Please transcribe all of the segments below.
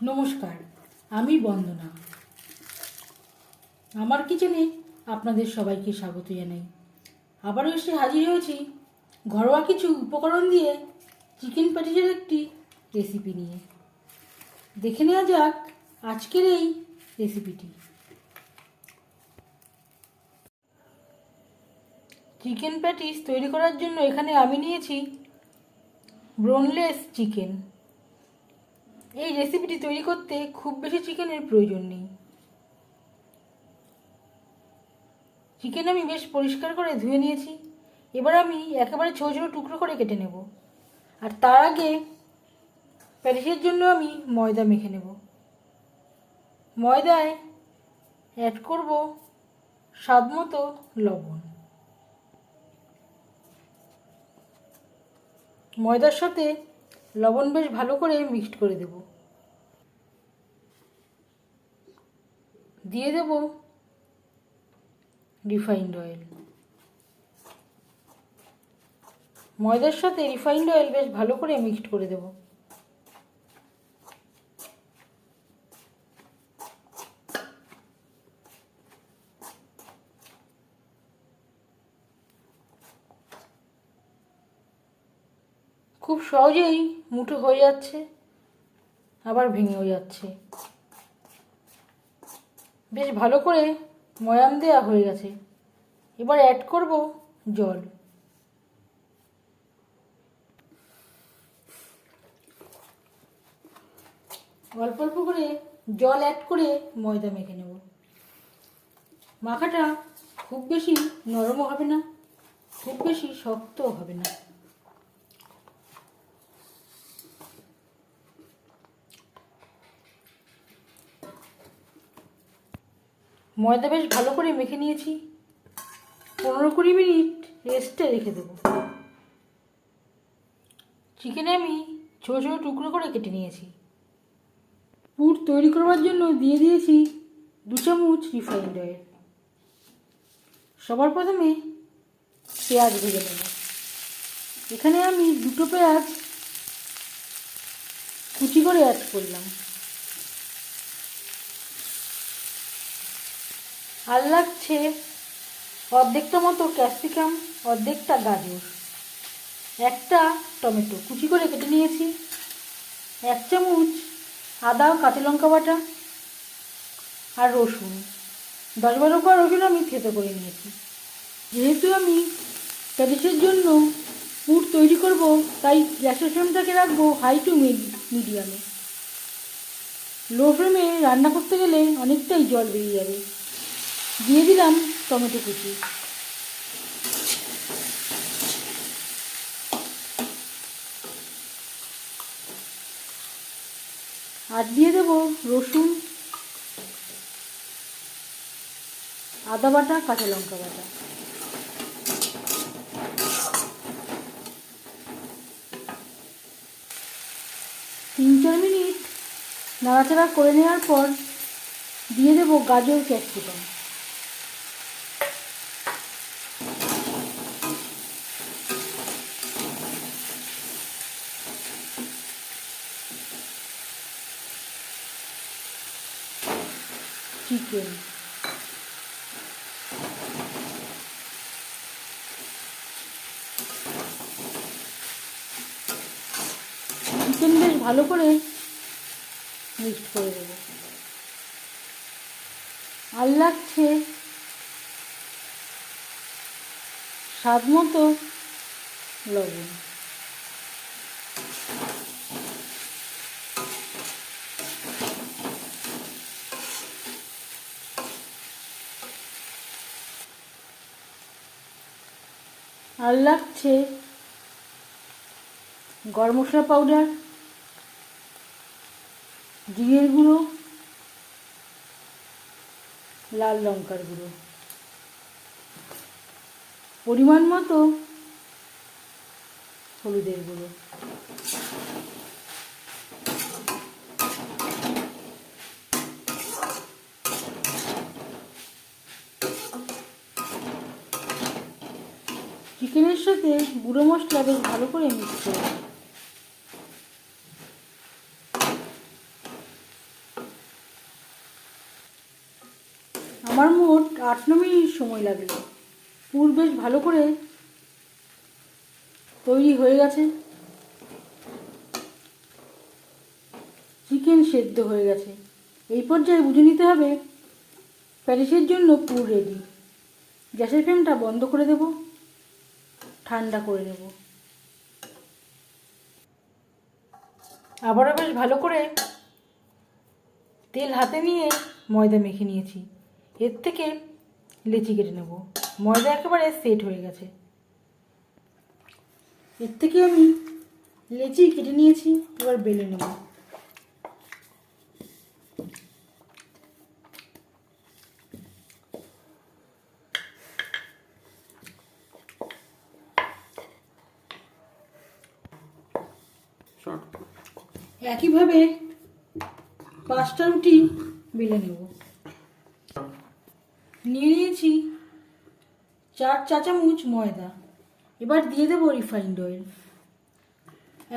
নমস্কার, আমি বন্দনা। আমার কিচেনে আপনাদের সবাইকে স্বাগত জানাই। আবারও এসে হাজির হয়েছি ঘরোয়া কিছু উপকরণ দিয়ে চিকেন প্যাটিসের একটি রেসিপি নিয়ে। দেখে নেওয়া যাক আজকের এই রেসিপিটি। চিকেন প্যাটিস তৈরি করার জন্য এখানে আমি নিয়েছি বোনলেস চিকেন। এই রেসিপিটি তৈরি করতে খুব বেশি চিকেনের প্রয়োজন নেই। চিকেন আমি বেশ পরিষ্কার করে ধুয়ে নিয়েছি। এবার আমি একেবারে ছোটো ছোটো টুকরো করে কেটে নেব। আর তার আগে প্যাটিসের জন্য আমি ময়দা মেখে নেব। ময়দায় অ্যাড করব স্বাদ মতো লবণ। ময়দার সাথে লবণ বেশ ভালো করে মিক্সড করে দেব। দিয়ে দেব রিফাইন্ড অয়েল। ময়দার সাথে রিফাইন্ড অয়েল বেশ ভালো করে মিক্সড করে দেব। খুব সহজেই মুঠো হয়ে যাচ্ছে, আবার ভেঙেও যাচ্ছে। বেশ ভালো করে ময়ান দেওয়া হয়ে গেছে। এবার অ্যাড করব জল। অল্প অল্প করে জল অ্যাড করে ময়দা মেখে নেব। মাখাটা খুব বেশি নরমও হবে না, খুব বেশি শক্তও হবে না। ময়দা বেশ ভালো করে মেখে নিয়েছি। 15-20 মিনিট রেস্টে রেখে দেব। চিকেনে আমি ছোটো ছোটো টুকরো করে কেটে নিয়েছি। পুর তৈরি করবার জন্য দিয়ে দিয়েছি 2 চামচ রিফাইন্ড অয়েল। সবার প্রথমে পেঁয়াজ ভেজে নেব। এখানে আমি 2টো পেঁয়াজ কুচি করে অ্যাড করলাম। আর লাগছে অর্ধেকটা মতো ক্যাপসিকাম, অর্ধেকটা গাজর, একটা টমেটো কুচি করে কেটে নিয়েছি, 1 চামচ আদা কাঁচা লঙ্কা বাটা, আর রসুন 10-12 কোয়া রসুন আমি থেতো করে নিয়েছি। যেহেতু আমি প্যাটিসের জন্য পুর তৈরি করব, তাই গ্যাসের ফ্লেমটাকে রাখবো হাই টু মিডিয়ামে। লো ফ্লেমে রান্না করতে গেলে অনেকটাই জল বেরিয়ে যাবে। দিয়ে দিলাম টমেটো কুচি। আর দিয়ে দেব রসুন, আদা বাটা, কাঁচা লঙ্কা বাটা। তিন চার মিনিট নাড়াচাড়া করে নেওয়ার পর দিয়ে দেব গাজর, ক্যাপসিকাম। চিকেন বেশ ভালো করে মিক্সড করে দেব। আর লাগছে স্বাদ মতো লবণ। আর লাগছে গরম মশলা পাউডার, জিরের গুঁড়ো, লাল লঙ্কার গুঁড়ো, পরিমাণ মতো হলুদের গুঁড়ো। চিকেনের সাথে গুঁড়ো মশলা বেশ ভালো করে মিক্স করে আমার মোট 8-9 মিনিট সময় লাগলো। পুর বেশ ভালো করে তৈরি হয়ে গেছে, চিকেন সেদ্ধ হয়ে গেছে। এই পর্যায়ে বুঝে নিতে হবে প্যাটিসের জন্য পুর রেডি। গ্যাসের ফ্লেমটা বন্ধ করে দেব, ঠান্ডা করে নেব। আবারও বেশ ভালো করে তেল হাতে নিয়ে ময়দা মেখে নিয়েছি। এর থেকে লেচি কেটে নেব। ময়দা একেবারে সেট হয়ে গেছে। এর থেকে আমি লেচি কেটে নিয়েছি, এবার বেলে নেব। একইভাবে 5টা রুটি বেলে নেব। নিয়ে নিয়েছি 4 চা চামচ ময়দা। এবার দিয়ে দেবো রিফাইন্ড অয়েল।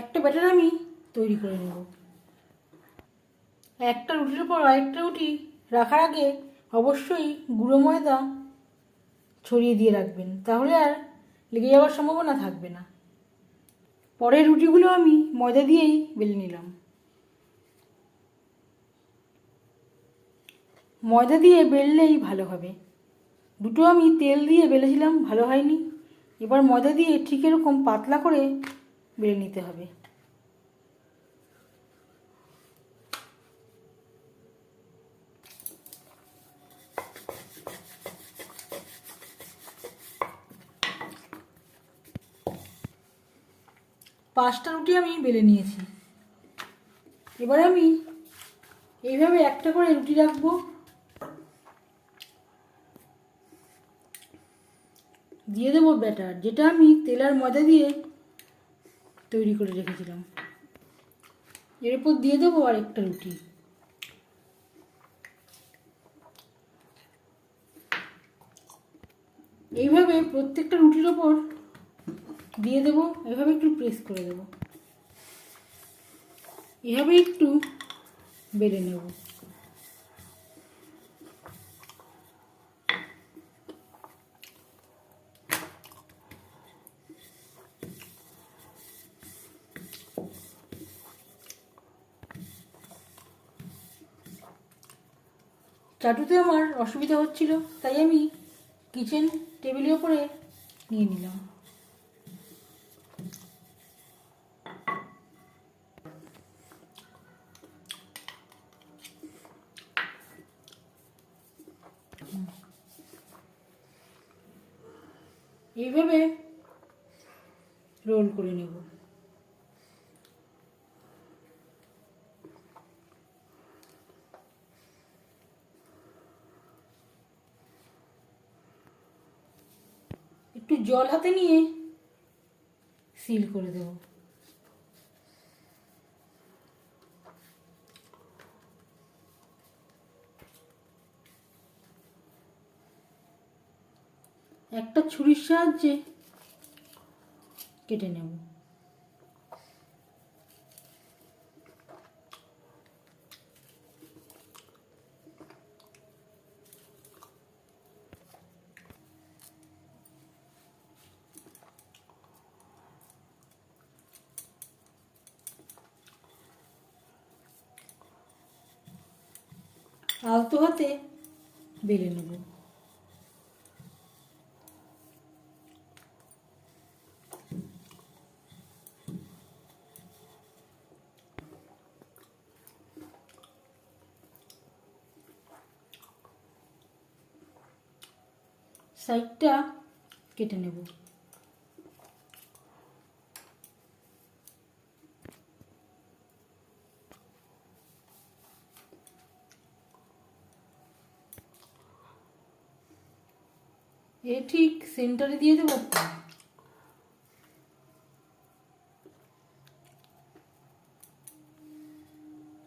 একটা ব্যাটার আমি তৈরি করে নেব। একটা রুটির উপর আরেকটা রুটি রাখার আগে অবশ্যই গুঁড়ো ময়দা ছড়িয়ে দিয়ে রাখবেন, তাহলে আর লেগে যাওয়ার সম্ভাবনা থাকবে না। পরের রুটিগুলো আমি ময়দা দিয়েই বেলে নিলাম। ময়দা দিয়ে বেললেই ভালো হবে। দুটো আমি তেল দিয়ে বেলেছিলাম, ভালো হয়নি। এবার ময়দা দিয়ে ঠিক এরকম পাতলা করে বেলে নিতে হবে। পাঁচটা রুটি আমি বেলে নিয়েছি। এবার আমি এইভাবে একটা করে রুটি রাখবো, দিয়ে দেবো ব্যাটার, যেটা আমি তেল আর ময়দা দিয়ে তৈরি করে রেখেছিলাম। এর উপর দিয়ে দেবো আর একটা রুটি। এইভাবে প্রত্যেকটা রুটির ওপর দিয়ে দেবো, এভাবে একটু প্রেস করে দেবো, এভাবে একটু বেলে নেব। চাটুতে আমার অসুবিধা হচ্ছিল, তাই আমি কিচেন টেবিলের ওপরে নিয়ে নিলাম। এইভাবে রোল করে নেব। একটু জল হাতে নিয়ে সিল করে দেব। একটা ছুরির সাহায্যে কেটে নেব। আলতো হাতে বেলে নেব। সাইডটা কেটে নেব। এ ঠিক সেন্টারে দিয়ে দেবো।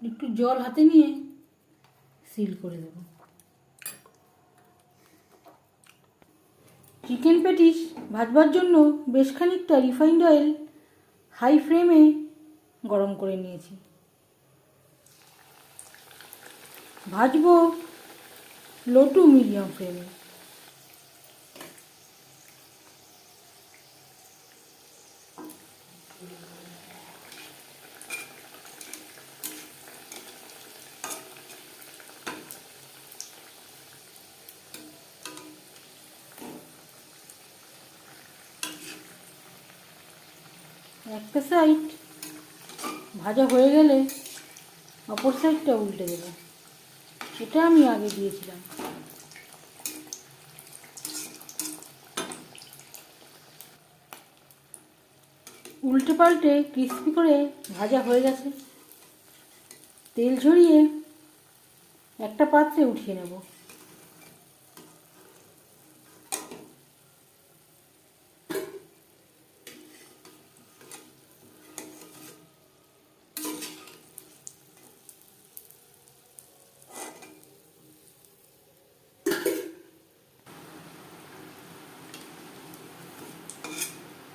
একটু জল হাতে নিয়ে সিল করে দেব। চিকেন প্যাটিস ভাজবার জন্য বেশ খানিকটা রিফাইন্ড অয়েল হাই ফ্লেমে গরম করে নিয়েছি। ভাজবো লো টু মিডিয়াম ফ্লেমে। একটা সাইড ভাজা হয়ে গেলে অপর সাইডটা উল্টে দেবো। এটা আমি আগে দিয়েছিলাম। উল্টে পাল্টে ক্রিস্পি করে ভাজা হয়ে গেছে। তেল ঝরিয়ে একটা পাত্রে উঠিয়ে নেব।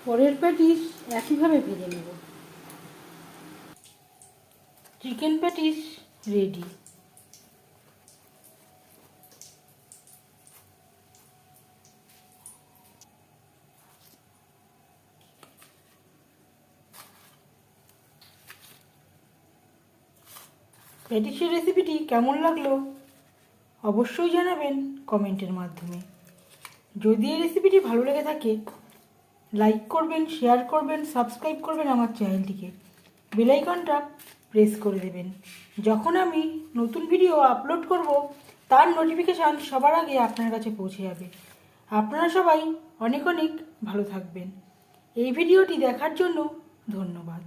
পরের প্যাটিস একইভাবে ভেজে নেব। Chicken patties ready. প্যাটিসের রেসিপিটি কেমন লাগলো অবশ্যই জানাবেন কমেন্টের মাধ্যমে। যদি এই রেসিপিটি ভালো লেগে থাকে লাইক করবেন, শেয়ার করবেন, সাবস্ক্রাইব করবেন আমার চ্যানেলটিকে, বেল আইকনটা প্রেস করে দেবেন। যখন আমি নতুন ভিডিও আপলোড করব তার নোটিফিকেশান সবার আগে আপনার কাছে পৌঁছে যাবে। আপনারা সবাই অনেক অনেক ভালো থাকবেন। এই ভিডিওটি দেখার জন্য ধন্যবাদ।